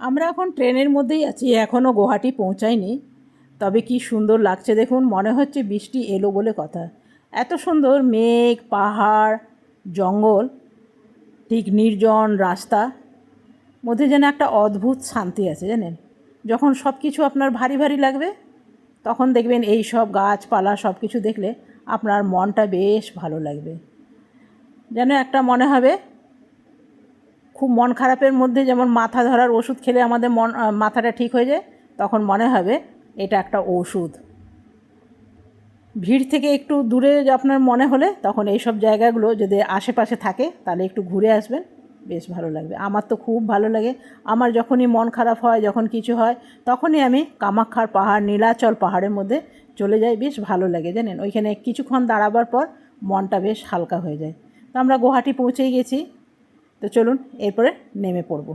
আমরা এখন ট্রেনের মধ্যেই আছি, এখনও গুয়াহাটি পৌঁছাইনি। তবে কি সুন্দর লাগছে দেখুন, মনে হচ্ছে বৃষ্টি এলো বলে কথা। এত সুন্দর মেঘ, পাহাড়, জঙ্গল, ঠিক নির্জন রাস্তা, মধ্যে যেন একটা অদ্ভুত শান্তি আছে জানেন। যখন সব কিছু আপনার ভারী ভারী লাগবে, তখন দেখবেন এই সব গাছপালা সব কিছু দেখলে আপনার মনটা বেশ ভালো লাগবে। যেন একটা মনে হবে, খুব মন খারাপের মধ্যে যেমন মাথা ধরার ওষুধ খেলে আমাদের মাথাটা ঠিক হয়ে যায়, তখন মনে হবে এটা একটা ওষুধ। ভিড় থেকে একটু দূরে আপনার মনে হলে তখন এইসব জায়গাগুলো যদি আশেপাশে থাকে তাহলে একটু ঘুরে আসবেন, বেশ ভালো লাগবে। আমার তো খুব ভালো লাগে। আমার যখনই মন খারাপ হয়, যখন কিছু হয়, তখনই আমি কামাখ্যার পাহাড়, নীলাচল পাহাড়ের মধ্যে চলে যাই। বেশ ভালো লাগে জানেন, ওইখানে কিছুক্ষণ দাঁড়াবার পর মনটা বেশ হালকা হয়ে যায়। তো আমরা গুয়াহাটি পৌঁছেই গেছি, তো চলুন এরপরে নেমে পড়ব।